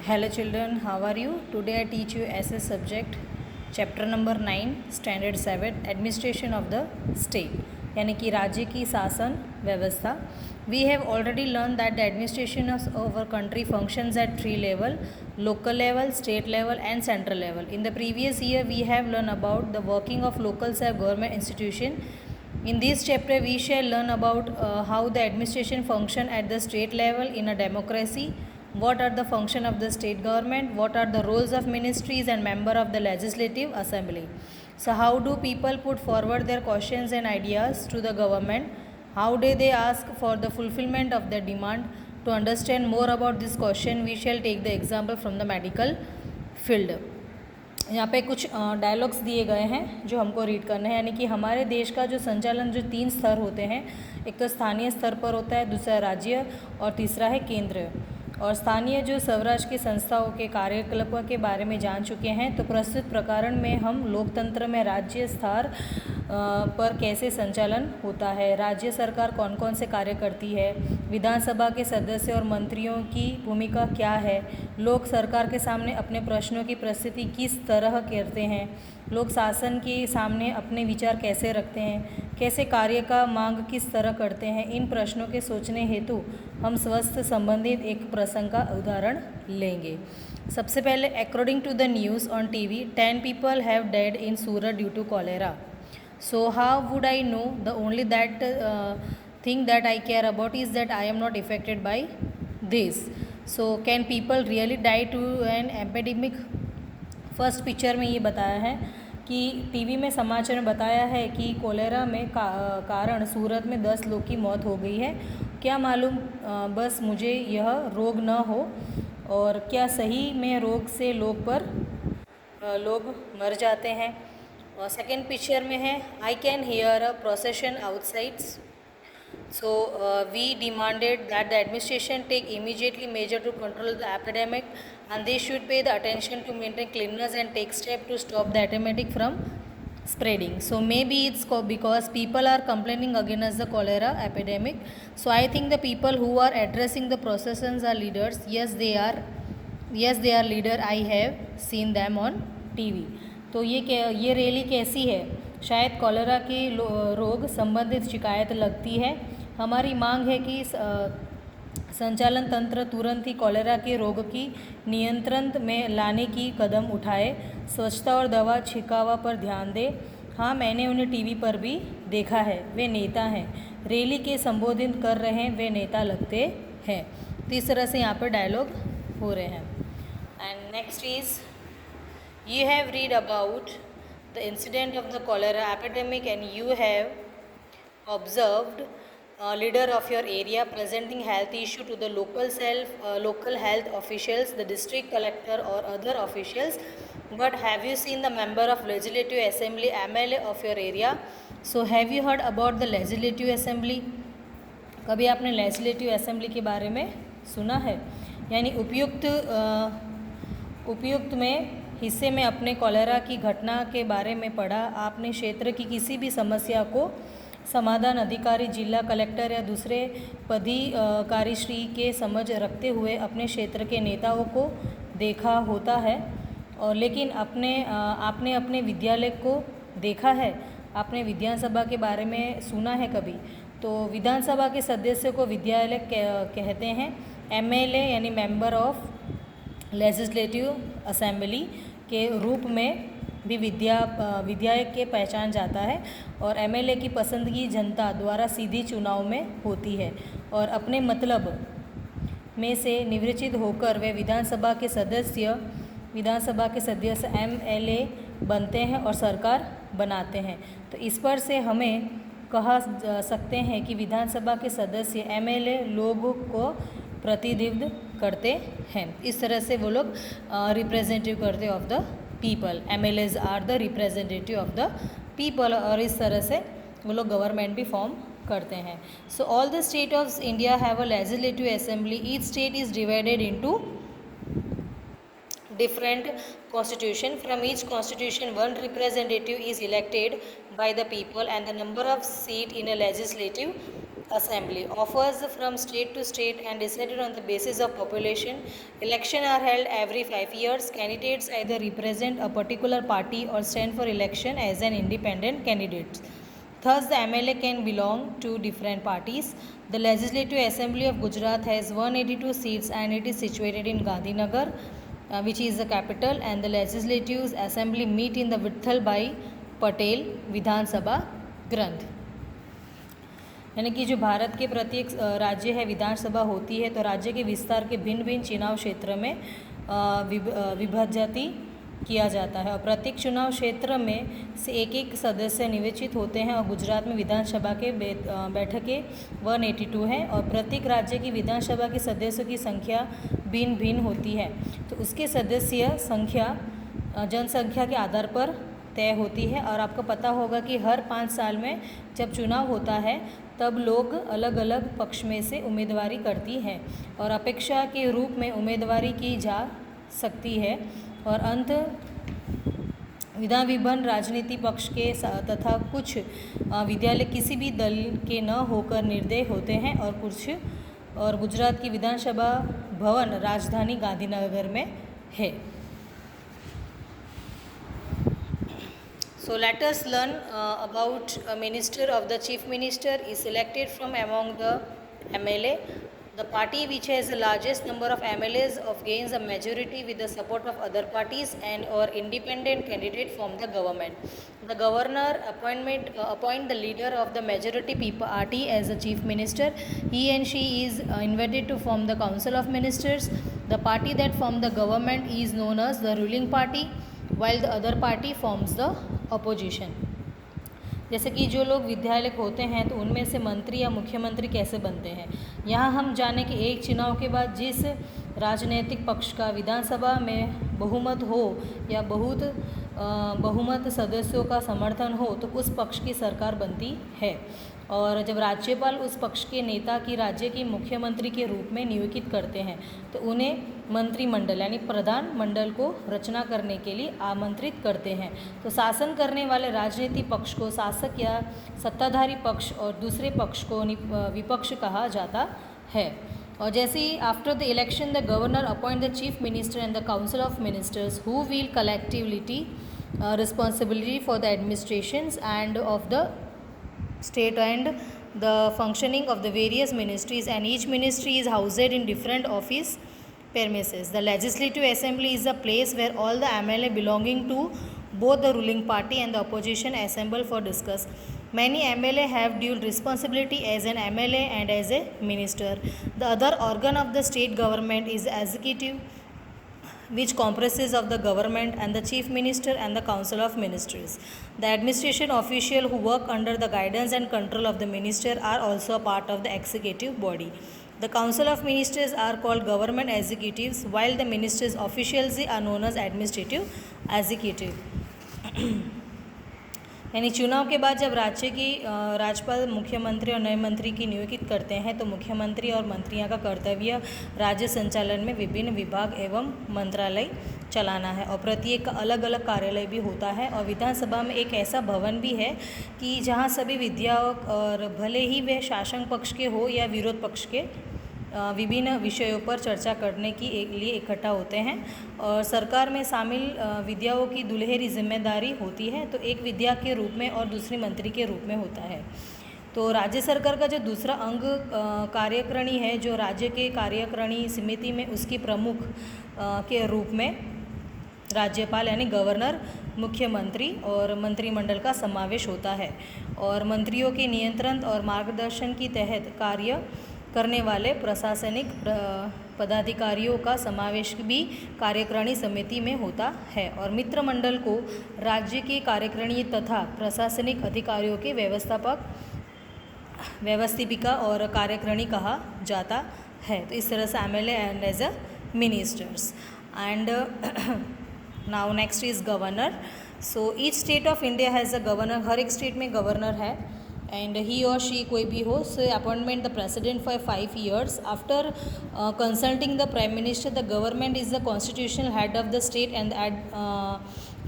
Hello children, how are you? Today I teach you SS subject chapter number 9 standard 7 administration of the state यानी कि राज्य की शासन व्यवस्था. We have already learned that the administration of our country functions at three level: local level, state level and central level. In the previous year we have learned about the working of local self-government institution. In this chapter we shall learn about how the administration function at the state level in a democracy. What are the function of the state government? What are the roles of ministries and member of the legislative assembly? So how do people put forward their questions and ideas to the government? How do they ask for the fulfillment of their demand? To understand more about this question, we shall take the example from the medical field. यहाँ पे कुछ dialogues दिए गए हैं जो हमको read करने हैं. यानी कि हमारे देश का जो संचालन जो 3 स्तर होते हैं, एक तो स्थानीय स्तर पर होता है, दूसरा राज्य और तीसरा है केंद्र. और स्थानीय जो स्वराज्य की संस्थाओं के कार्यकलापों के बारे में जान चुके हैं. तो प्रस्तुत प्रकरण में हम लोकतंत्र में राज्य स्तर पर कैसे संचालन होता है, राज्य सरकार कौन कौन से कार्य करती है, विधानसभा के सदस्य और मंत्रियों की भूमिका क्या है, लोग सरकार के सामने अपने प्रश्नों की प्रस्तुति किस तरह करते हैं, लोग शासन के सामने अपने विचार कैसे रखते हैं, कैसे कार्य का मांग किस तरह करते हैं. इन प्रश्नों के सोचने हेतु हम स्वास्थ्य संबंधित एक प्रसंग का उदाहरण लेंगे. सबसे पहले, according to the news on TV 10 people have died in Surat due to cholera. So how would I know? The only that thing that I care about is that I am not affected by this. So can people really die to an epidemic? First picture में ये बताया है कि TV में समाचार में बताया है कि कोलेरा में कारण सूरत में 10 लोग की मौत हो गई है. क्या मालूम बस मुझे यह रोग न हो, और क्या सही में रोग से लोग मर जाते हैं. और सेकेंड पिक्चर में है, I can hear a procession outsides. So we demanded that the administration take immediately measure to control the epidemic, and they should pay the attention to maintain cleanliness and take steps to stop the epidemic from spreading. So maybe it's because people are complaining against the cholera epidemic. So I think the people who are addressing the processions are leaders. Yes, they are leader. I have seen them on TV. तो ये rally कैसी है? शायद cholera की रोग संबंधित शिकायत लगती है. हमारी मांग है कि संचालन तंत्र तुरंत ही कॉलेरा के रोग की नियंत्रण में लाने की कदम उठाए. स्वच्छता और दवा छिड़काव पर ध्यान दे. हाँ, मैंने उन्हें टीवी पर भी देखा है. वे नेता हैं, रैली के संबोधित कर रहे हैं, वे नेता लगते हैं. तो इस तरह से यहाँ पर डायलॉग हो रहे हैं. And next is, you have read about the incident of the cholera epidemic and you have observed a leader of your area presenting health issue to the local health officials, the district collector or other officials. But have you seen the member of legislative assembly, MLA of your area? So have you heard about the legislative assembly? कभी आपने legislative assembly के बारे में सुना है? यानी उपयुक्त में हिस्से में अपने कॉलेरा की घटना के बारे में पढ़ा. आपने क्षेत्र की किसी भी समस्या को समाधान अधिकारी, जिला कलेक्टर या दूसरे पदाधिकारी के समझ रखते हुए अपने क्षेत्र के नेताओं को देखा होता है. और लेकिन आपने अपने विद्यालय को देखा है? आपने विधानसभा के बारे में सुना है कभी? तो विधानसभा के सदस्य को विद्यालय कहते हैं. MLA यानी मेंबर ऑफ लेजिस्लेटिव असेंबली के रूप में भी विधायक के पहचान जाता है. और MLA की पसंदगी जनता द्वारा सीधी चुनाव में होती है और अपने मतलब में से निर्वाचित होकर वे विधानसभा के सदस्य MLA बनते हैं और सरकार बनाते हैं. तो इस पर से हमें कह सकते हैं कि विधानसभा के सदस्य MLA लोगों को प्रतिनिधित्व करते हैं. इस तरह से वो लोग रिप्रेजेंटेटिव करते of the people. MLAs are the representative of the people. और इस तरह से वो लोग गवर्नमेंट भी फॉर्म करते हैं. So all the state of India have a legislative assembly. Each state is divided into different constitution. From each constitution one representative is elected by the people and the number of seat in a legislative assembly offers from state to state and decided on the basis of population. Election are held every 5 years. Candidates either represent a particular party or stand for election as an independent candidate. Thus, the MLA can belong to different parties. The Legislative Assembly of Gujarat has 182 seats and it is situated in Gandhinagar, which is the capital, and the Legislative Assembly meet in the Vitthal Bhai Patel Vidhan Sabha ग्रंथ। यानी कि जो भारत के प्रत्येक राज्य है विधानसभा होती है, तो राज्य के विस्तार के भिन्न भिन्न चुनाव क्षेत्र में विभाजित किया जाता है और प्रत्येक चुनाव क्षेत्र में से एक एक सदस्य निर्वाचित होते हैं। और गुजरात में विधानसभा के बैठकें 182 है और प्रत्येक राज्य की विधानसभा के सदस्यों की संख्या भिन्न भिन्न होती है, तो उसके सदस्य संख्या जनसंख्या के आधार पर तय होती है। और आपको पता होगा कि हर 5 साल में जब चुनाव होता है तब लोग अलग अलग पक्ष में से उम्मीदवारी करती है और अपेक्षा के रूप में उम्मीदवारी की जा सकती है। और अंत विधान विभिन्न राजनीति पक्ष के तथा कुछ विद्यालय किसी भी दल के न होकर निर्दय होते हैं और गुजरात की विधानसभा भवन राजधानी गांधीनगर में है। So let us learn about a minister of the chief minister is selected from among the MLA. The party which has the largest number of MLAs gains a majority with the support of other parties and or independent candidate from the government. The governor appoint the leader of the majority party as the chief minister. He and she is invited to form the council of ministers. The party that form the government is known as the ruling party, while the other party forms the opposition. जैसे कि जो लोग विधायक होते हैं तो उनमें से मंत्री या मुख्यमंत्री कैसे बनते हैं, यहाँ हम जाने कि एक चुनाव के बाद जिस राजनीतिक पक्ष का विधानसभा में बहुमत हो या बहुमत सदस्यों का समर्थन हो तो उस पक्ष की सरकार बनती है। और जब राज्यपाल उस पक्ष के नेता की राज्य के मुख्यमंत्री के रूप में नियुक्त करते हैं तो उन्हें मंत्रिमंडल यानी प्रधानमंडल को रचना करने के लिए आमंत्रित करते हैं। तो शासन करने वाले राजनीतिक पक्ष को शासक या सत्ताधारी पक्ष और दूसरे पक्ष को विपक्ष कहा जाता है। और जैसे ही after the election the governor appoint the chief minister and the council of ministers who will collectively responsibility for the administrations and of the state and the functioning of the various ministries, and each ministry is housed in different office premises. The legislative assembly is a place where all the MLA belonging to both the ruling party and the opposition assemble for discuss. Many MLA have dual responsibility as an MLA and as a minister. The other organ of the state government is executive, which comprises of the government and the chief minister and the council of ministers. The administration officials who work under the guidance and control of the minister are also a part of the executive body. The council of ministers are called government executives, while the ministers officials are known as administrative executive. यानी चुनाव के बाद जब राज्य की राज्यपाल मुख्यमंत्री और नए मंत्री की नियुक्त करते हैं तो मुख्यमंत्री और मंत्रियों का कर्तव्य राज्य संचालन में विभिन्न विभाग एवं मंत्रालय चलाना है और प्रत्येक का अलग अलग कार्यालय भी होता है। और विधानसभा में एक ऐसा भवन भी है कि जहां सभी विधायक और भले ही वे शासन पक्ष के हो या विरोध पक्ष के विभिन्न विषयों पर चर्चा करने के लिए इकट्ठा होते हैं। और सरकार में शामिल विधायकों की दुल्हेरी जिम्मेदारी होती है, तो एक विधायक के रूप में और दूसरे मंत्री के रूप में होता है। तो राज्य सरकार का जो दूसरा अंग कार्यकारिणी है, जो राज्य के कार्यकारिणी समिति में उसकी प्रमुख के रूप में राज्यपाल यानी गवर्नर, मुख्यमंत्री और मंत्रिमंडल का समावेश होता है। और मंत्रियों के नियंत्रण और मार्गदर्शन के तहत कार्य करने वाले प्रशासनिक पदाधिकारियों का समावेश भी कार्यकारिणी समिति में होता है। और मित्र मंडल को राज्य के कार्यकारिणी तथा प्रशासनिक अधिकारियों के व्यवस्थापिका और कार्यकारिणी कहा जाता है। तो इस तरह से MLA and as a ministers and now next is governor. So each state of India has a governor, हर एक स्टेट में गवर्नर है and he or she कोई भी हो, so appointment the president for 5 years. After consulting the prime minister, the government is the constitutional head of the state and the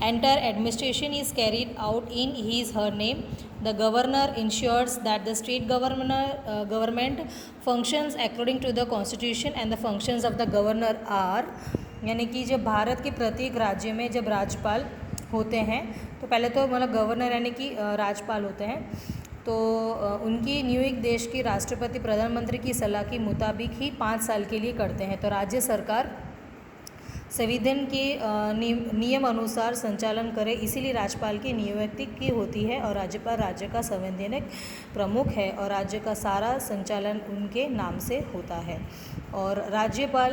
entire administration is carried out in his her name. The governor ensures that the state government functions according to the constitution and the functions of the governor are, यानी कि जब भारत के प्रत्येक राज्य में जब राज्यपाल होते हैं तो पहले तो मतलब गवर्नर यानी कि राज्यपाल होते हैं, तो उनकी नियुक्ति देश के राष्ट्रपति प्रधानमंत्री की सलाह के मुताबिक ही 5 साल के लिए करते हैं। तो राज्य सरकार संविधान के नियम अनुसार संचालन करे, इसीलिए राज्यपाल की नियुक्ति की होती है और राज्यपाल राज्य का संवैधानिक प्रमुख है और राज्य का सारा संचालन उनके नाम से होता है। और राज्यपाल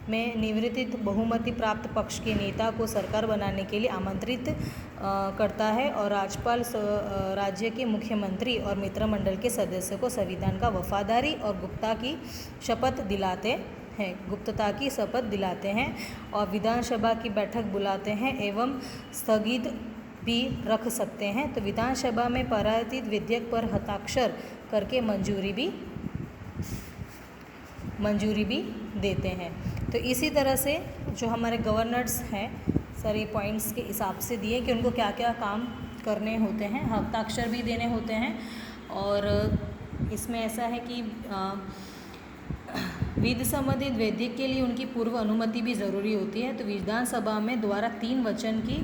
में निर्वाचित बहुमति प्राप्त पक्ष के नेता को सरकार बनाने के लिए आमंत्रित करता है और राज्यपाल राज्य के मुख्यमंत्री और मित्रमंडल के सदस्यों को संविधान का वफादारी और गुप्तता की शपथ दिलाते हैं और विधानसभा की बैठक बुलाते हैं एवं स्थगित भी रख सकते हैं। तो विधानसभा में पारित विधेयक पर हस्ताक्षर करके मंजूरी भी देते हैं। तो इसी तरह से जो हमारे गवर्नर्स हैं सारे पॉइंट्स के हिसाब से दिए कि उनको क्या क्या काम करने होते हैं, हस्ताक्षर भी देने होते हैं। और इसमें ऐसा है कि विधि संबंधित विधेयक के लिए उनकी पूर्व अनुमति भी ज़रूरी होती है। तो विधानसभा में द्वारा 3 वचन की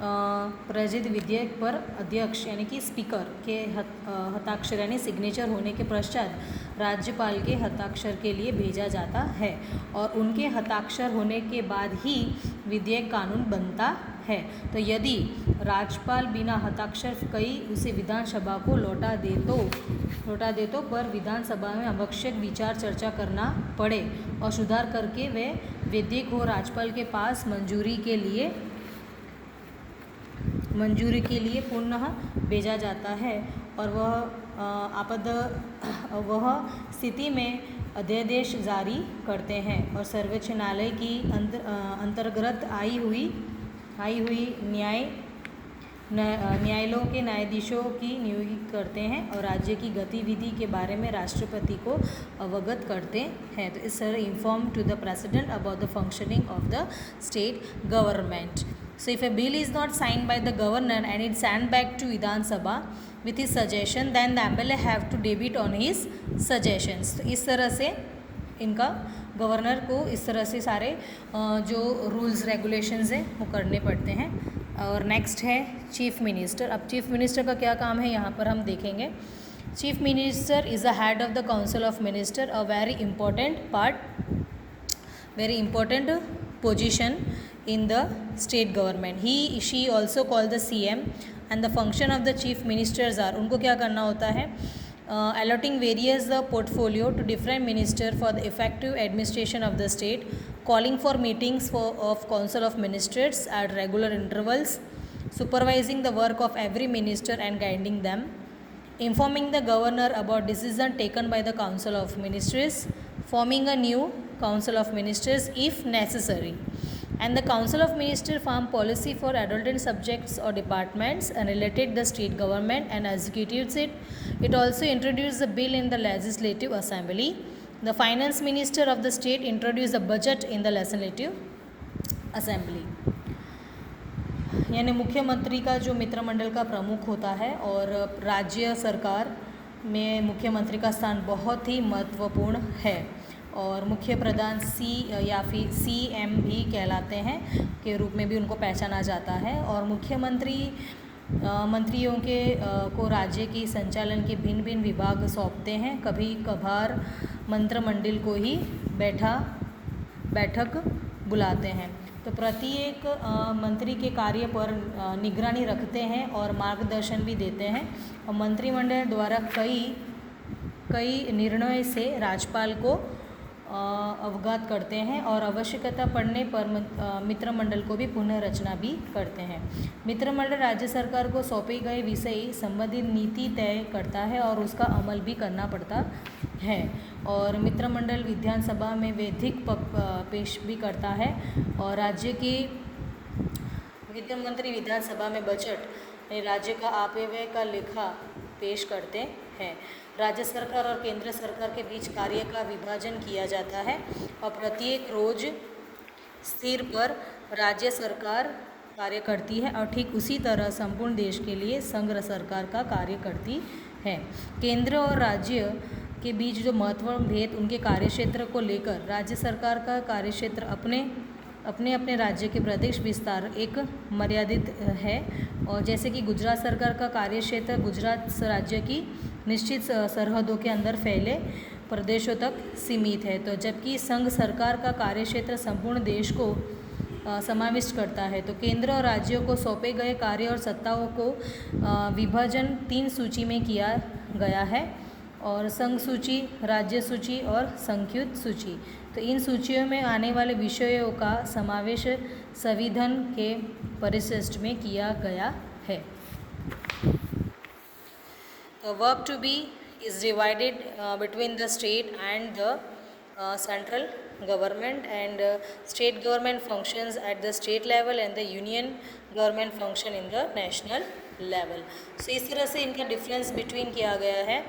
प्रजित विधेयक पर अध्यक्ष यानी कि स्पीकर के हस्ताक्षर यानी सिग्नेचर होने के पश्चात राज्यपाल के हस्ताक्षर के लिए भेजा जाता है और उनके हस्ताक्षर होने के बाद ही विधेयक कानून बनता है। तो यदि राज्यपाल बिना हस्ताक्षर कई उसे विधानसभा को लौटा दे तो पर विधानसभा में आवश्यक विचार चर्चा करना पड़े और सुधार करके वे विधेयक को राज्यपाल के पास मंजूरी के लिए पुनः भेजा जाता है और वह स्थिति में अध्यादेश जारी करते हैं और सर्वोच्च न्यायालय की अंतर्गत आई हुई न्यायालयों के न्यायाधीशों की नियुक्ति करते हैं और राज्य की गतिविधि के बारे में राष्ट्रपति को अवगत करते हैं। तो इस तरह inform to the president about the functioning of the state government. So if a bill is not signed by the governor and it's sent back to Vidhan Sabha with his suggestion, then the MLA have to debate on his suggestions। तो इस तरह से इनका governor को इस तरह से सारे जो रूल्स रेगुलेशंस हैं वो करने पड़ते हैं। और नेक्स्ट है चीफ मिनिस्टर। अब चीफ मिनिस्टर का क्या काम है यहाँ पर हम देखेंगे। Chief minister is the head of the council of minister, a very important position in the state government। she also called the CM and the function of the chief ministers are, उनको क्या करना होता है, allotting various the portfolio to different minister for the effective administration of the state, calling for meetings of council of ministers at regular intervals, supervising the work of every minister and guiding them, informing the governor about decision taken by the council of ministers, forming a new council of ministers if necessary, and the council of ministers form policy for adult subjects or departments and related the state government and executes it. It also introduces a bill in the legislative assembly. The finance minister of the state introduces the budget in the legislative assembly। यानी मुख्यमंत्री का जो मित्रमंडल का प्रमुख होता है और राज्य सरकार में मुख्यमंत्री का स्थान बहुत ही महत्वपूर्ण है और मुख्य प्रधान या फिर CM भी कहलाते हैं के रूप में भी उनको पहचाना जाता है। और मंत्रियों को राज्य की संचालन के भिन्न भिन्न विभाग सौंपते हैं, कभी कभार मंत्रिमंडल को ही बैठक बुलाते हैं। तो प्रत्येक मंत्री के कार्य पर निगरानी रखते हैं और मार्गदर्शन भी देते हैं और मंत्रिमंडल द्वारा कई निर्णय से राज्यपाल को अवगत करते हैं और आवश्यकता पड़ने पर मित्रमंडल को भी पुनः रचना भी करते हैं। मित्रमंडल राज्य सरकार को सौंपे गए विषय संबंधित नीति तय करता है और उसका अमल भी करना पड़ता है और मित्रमंडल विधानसभा में विधिक पेश भी करता है और राज्य की वित्त मंत्री विधानसभा में बजट राज्य का आय का लेखा पेश करते हैं। राज्य सरकार और केंद्र सरकार के बीच कार्य का विभाजन किया जाता है और प्रत्येक रोज स्थिर पर राज्य सरकार कार्य करती है और ठीक उसी तरह संपूर्ण देश के लिए संघ सरकार का कार्य करती है। केंद्र और राज्य के बीच जो महत्वपूर्ण भेद उनके कार्यक्षेत्र को लेकर राज्य सरकार का कार्यक्षेत्र अपने राज्य के प्रदेश विस्तार एक मर्यादित है। और जैसे कि गुजरात सरकार का कार्यक्षेत्र गुजरात राज्य की निश्चित सरहदों के अंदर फैले प्रदेशों तक सीमित है, तो जबकि संघ सरकार का कार्यक्षेत्र संपूर्ण देश को समाविष्ट करता है। तो केंद्र और राज्यों को सौंपे गए कार्य और सत्ताओं को विभाजन 3 सूची में किया गया है, और संघ सूची, राज्य सूची और संयुक्त सूची। तो इन सूचियों में आने वाले विषयों का समावेश संविधान के परिशिष्ट में किया गया है। The work to be is divided between the state and the central government, and state government functions at the state level and the union government function in the national level. So इस तरह से इनका difference between किया गया है।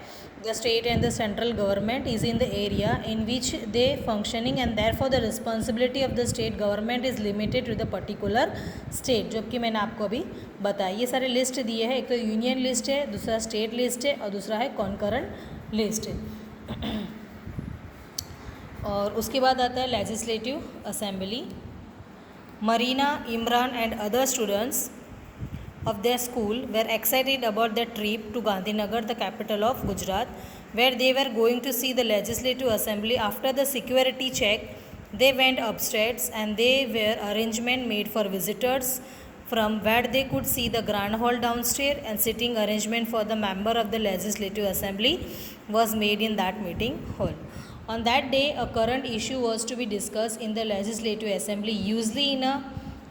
The state and the central government is in the area in which they functioning, and therefore the responsibility of the state government is limited to the particular state, जो कि मैंने आपको अभी बताया। ये सारे लिस्ट दिए हैं, एक तो यूनियन लिस्ट है, दूसरा स्टेट लिस्ट है और दूसरा है कॉन्करेंट लिस्ट है। और उसके बाद आता है legislative assembly. Marina, Imran and other students of their school were excited about their trip to Gandhinagar, the capital of Gujarat, where they were going to see the legislative assembly. After the security check, they went upstairs and there were arrangements made for visitors from where they could see the grand hall downstairs, and sitting arrangement for the member of the legislative assembly was made in that meeting hall. On that day, a current issue was to be discussed in the legislative assembly. Usually in a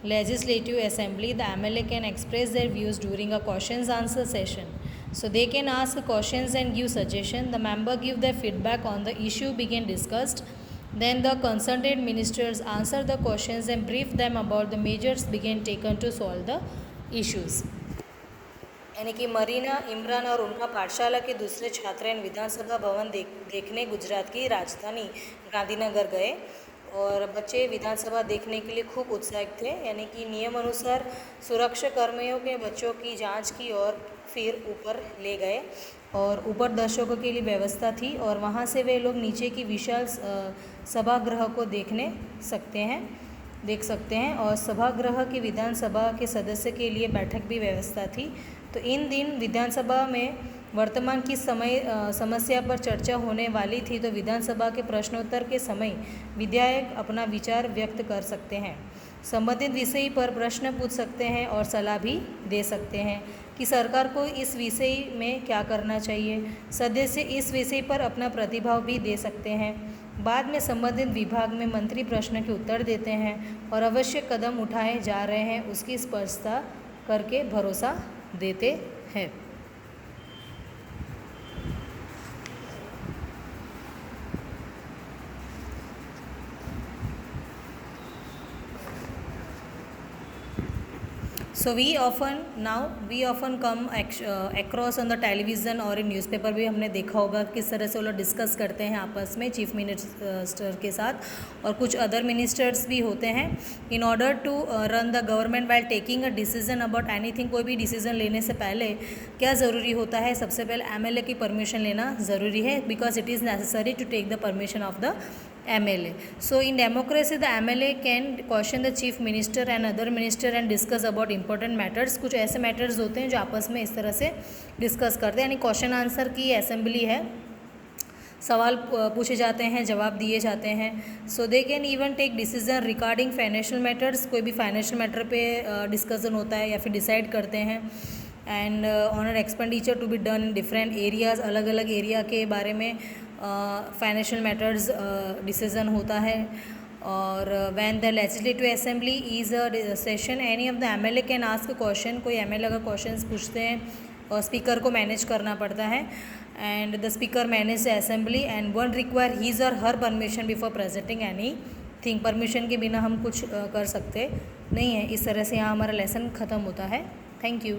legislative assembly, the MLA can express their views during a questions answer session. So they can ask questions and give suggestions. The member give their feedback on the issue being discussed. Then the concerned ministers answer the questions and brief them about the measures being taken to solve the issues. यानी कि मरीना, इमरान और उनका पाठशाला के दूसरे छात्र विधानसभा भवन देखने गुजरात की राजधानी गांधीनगर गए, और बच्चे विधानसभा देखने के लिए खूब उत्साहित थे। यानी कि नियम अनुसार सुरक्षा कर्मियों के बच्चों की जांच की और फिर ऊपर ले गए, और ऊपर दर्शकों के लिए व्यवस्था थी, और वहां से वे लोग नीचे की विशाल सभागृह को देख सकते हैं और सभागृह की विधानसभा के सदस्य के लिए बैठक भी व्यवस्था थी। तो इन दिन विधानसभा में वर्तमान की समस्या पर चर्चा होने वाली थी, तो विधानसभा के प्रश्नोत्तर के समय विधायक अपना विचार व्यक्त कर सकते हैं, संबंधित विषय पर प्रश्न पूछ सकते हैं और सलाह भी दे सकते हैं कि सरकार को इस विषय में क्या करना चाहिए। सदस्य इस विषय पर अपना प्रतिभाव भी दे सकते हैं। बाद में संबंधित विभाग में मंत्री प्रश्न के उत्तर देते हैं और आवश्यक कदम उठाए जा रहे हैं उसकी स्पष्टता करके भरोसा देते हैं। So we often come across on the television और इन न्यूज़पेपर भी हमने देखा होगा किस तरह से वो लोग डिस्कस करते हैं आपस में चीफ मिनिस्टर के साथ, और कुछ अदर मिनिस्टर्स भी होते हैं। In order to run the government while taking a decision about anything, कोई भी डिसीजन लेने से पहले क्या ज़रूरी होता है, सबसे पहले MLA की परमिशन लेना ज़रूरी है, because it is necessary to take the permission of the MLA. So in democracy the MLA can question the chief minister and other minister and discuss about important matters. कुछ ऐसे matters होते हैं जो आपस में इस तरह से डिस्कस करते हैं, यानी क्वेश्चन आंसर की असेंबली है, सवाल पूछे जाते हैं, जवाब दिए जाते हैं। So they can even take decision regarding financial matters, कोई भी फाइनेंशियल मैटर पे डिस्कशन होता है या फिर डिसाइड करते हैं। And on an expenditure to be done in different areas, अलग अलग एरिया के बारे में फाइनेंशियल मैटर्स डिसीजन होता है। और when the legislative assembly is a session any of the MLA can ask question, कोई MLA अगर क्वेश्चन पूछते हैं और स्पीकर को मैनेज करना पड़ता है, and the speaker manage the assembly and one require his or her permission before presenting anything. Permission के बिना हम कुछ कर सकते नहीं हैं। इस तरह से यहाँ हमारा लेसन ख़त्म होता है। Thank you.